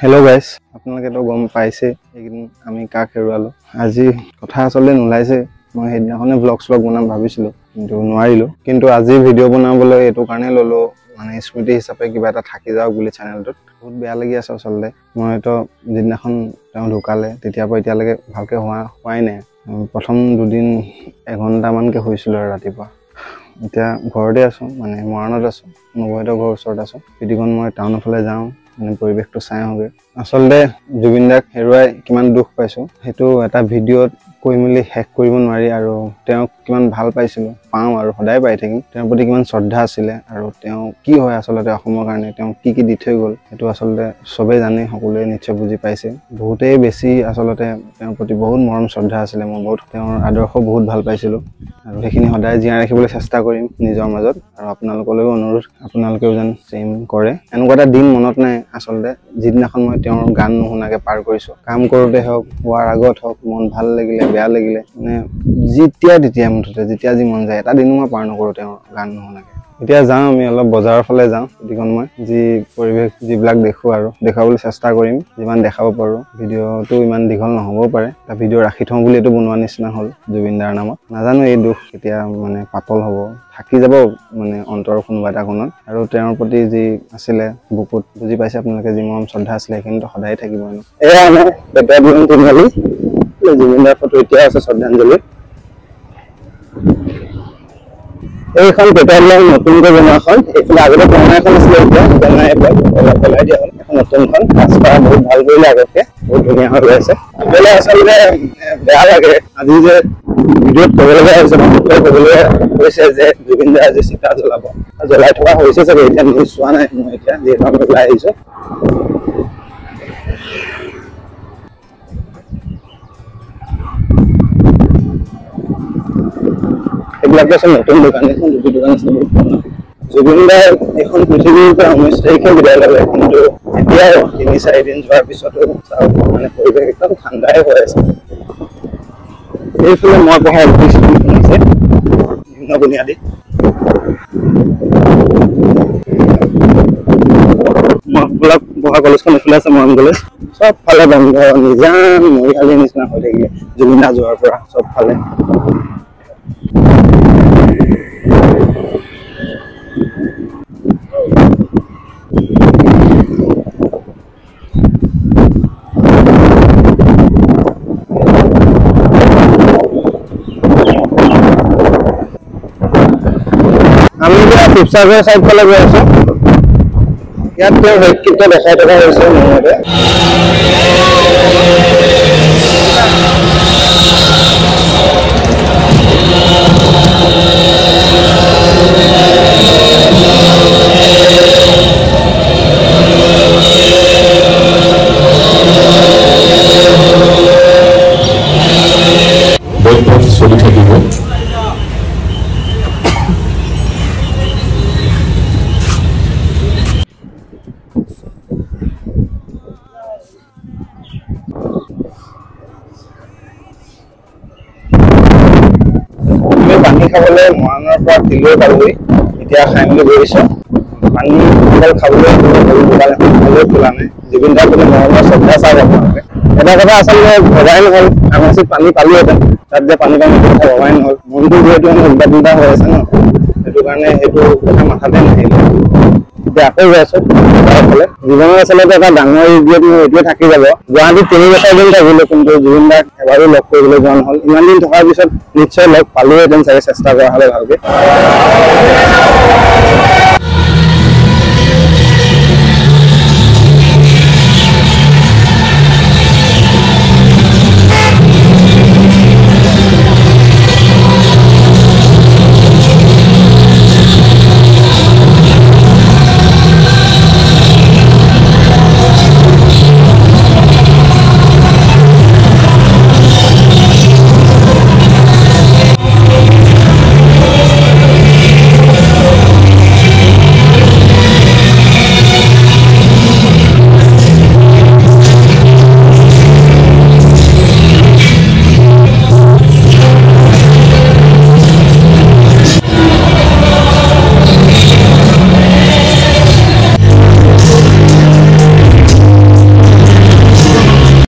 hello guys আপোনালোকে তো গম পাইছে এইদিন আমি কাক হেৰুৱালো আজি কথা আসলে নুলাইছে মই হেদিনাখনে ব্লগ বনাম ভাবিছিলো কিন্তু নোৱাৰিলো কিন্তু আজি ভিডিও বনাবলৈ এটো কাৰণে ললো মানে স্মৃতি হিচাপে কিবা এটা থাকি যাওক বুলি চ্যানেলটোত বহুত বেয়া লাগি আছে আসলে মই তো দিনখন তেওঁ ঢুকালে তেতিয়া পৰা এতিয়ালৈকে ভালকে হোৱাই নাই প্ৰথম দুদিন 1 ঘণ্টা মানকে হৈছিল ৰাতিপুৱা এতিয়া ঘৰতে আছো মানে মৰাণত আছো নবৈতৰ ঘৰ ওচৰত আছো পিটিকন মই টাউনৰ ফালে যাওঁ মানে পৰিবেশটো চাই হবে আসলে জুবিন দাক হেৰুৱাই কিমান দুখ পাইছো হেতু এটা ভিডিওত কৈ মিলি হেক কৰিব নোৱাৰি আৰু তেওঁ কিমান ভাল পাইছিল পাও আৰু সদায় পাই থাকিম তেওঁৰ প্ৰতি কিমান শ্ৰদ্ধা আছিল আৰু তেওঁ কি হয় আসলে অসমৰ কাৰণে তেওঁ কি দি থৈ গল হেতু আসলে সবে জানে সকলোৱে নিশ্চয় বুজি পাইছে বহুতেই বেছি আসলে তেওঁৰ প্ৰতি বহুত মৰম শ্ৰদ্ধা আছিল মই বহুত তেওঁৰ আদৰ্শ বহুত ভাল পাইছিল আৰু হেখিনি সদায় জিয়া ৰাখিবলৈ চেষ্টা কৰিম নিজৰ মাজত আৰু আপোনালোকলৈও অনুৰোধ আপোনালোকেও যেন সেম কৰে এনেকুৱা এটা দিন মনত নাই আসলে যিদিনাখন মই তেওঁৰ গান নুশুনাকে পাৰ কৰিছো কাম কৰোতে হওক হোৱাৰ আগত হওক মন ভাল লাগিলে বেয়া লাগিলে মানে যেতিয়া মুঠতে যেতিয়া যি মন যায় এটা দিনো মই পাৰ নকৰো তেওঁৰ গান নুশুনাকে এতিয়া যাওঁ আমি অলপ বজাৰৰ ফালে যাওঁ দিগন মই যি পৰিবেশ যিবিলাক দেখো আৰু দেখাবলৈ চেষ্টা কৰিম যিমান দেখাব পাৰো ভিডিওটো ইমান দীঘল নহব পাৰে তা ভিডিও ৰাখি থওঁ বুলি এটো বনোৱা নিচিনা হল জুবিনদাৰ নামত নাজানো এই দুখ কেতিয়া মানে পাতল হ'ব থাকি যাব মানে অন্তৰ কোনোবা এটা কোণত আৰু তেওঁৰ প্ৰতি যি আছিল বুকুত বুজি পাইছে আপোনালোকে যি মৰম শ্ৰদ্ধা আছিল কিন্তু সদায় থাকিব এয়া আমাৰ বেটা দিন তিনগালি জুবিনদাৰ ফটো এতিয়া আছে শ্ৰদ্ধাঞ্জলি এইখন পেটাৰলাইন নতুনকৈ বনোৱাখন এইফালে আগতে পুৰণা এখন আছিল এতিয়া বনাই অলপ পেলাই দিয়া হ'ল এখন নতুনখন ৰাস্তা বহুত ভাল কৰিলে আগতকে বহুত ধুনীয়া হৈ আছে আগলে আচলতে বেয়া লাগে আজি যে ভিডিঅ'ত ক'বলৈ আছে মই ক'বলৈ কৈছে যে জুবিন দা আজি চিতা জ্বলাই থকা হৈছে চাগে এতিয়া নিউজ চোৱা নাই মই এতিয়া যিহেতু আমি ওলাই আহিছো নতুন দোকান এখন দোকান আছে জুবিন দাৰ এখন পৃথিৱীৰ পৰা 19 তাৰিখে বিদায় ল'লে কিন্তু এতিয়া 3-4 দিন যোৱাৰ পিছতো মানে পৰিৱেশ একদম ঠাণ্ডাই হৈ আছে এইফালে মই পঢ়া স্কুলখন আছে নিম্ন বুনিয়াদী পঢ়া কলেজখন এইফালে আছে মৰম কলেজ সব ফালে বন্ধ নিজান মৰিশালীৰ নিচিনা হৈ থাকিলে জুবিন দা যোৱাৰ পৰা সব ফালে আমি শিৱসাগৰ সাইড ফালে গৈ আছো ইয়াত তেওঁ হত্যিত দেখাই থকা হৈছে মনতে চলি থাকিব পানী খাবলৈ মৰাণৰ পৰা কিলোৱে পালোহি এতিয়া খাই মেলি বহিছো পানী খাবলৈ দোকান এখন খোলা নাই জুবিন দাৰ প্ৰতি মৰমৰ শ্ৰদ্ধা চাওক আপোনালোকে এটা কথা আচলতে ভবাই নহ'ল ফাৰ্মাচীত পানী পালোহেঁতেন তাত যে পানী কথা ভবাই নহ'ল মনটো যিহেতু উল্টা পুল্টা হৈ আছে ন সেইটো কাৰণে সেইটো কথা মাথাতে নাহিলে এতিয়া আকৌ গৈ আছো ফালে জীৱনৰ আচলতে এটা ডাঙৰ ৰিগ্ৰেট মোৰ এইটোৱে থাকি যাব গুৱাহাটীত 3 বছৰ দিন থাকিলো কিন্তু জুবিন দাক এবাৰো লগ কৰিবলৈ যোৱা নহ'ল ইমান দিন থকাৰ পিছত নিশ্চয় লগ পালোহেঁতেন চাগে চেষ্টা কৰা হ'লে ভালকে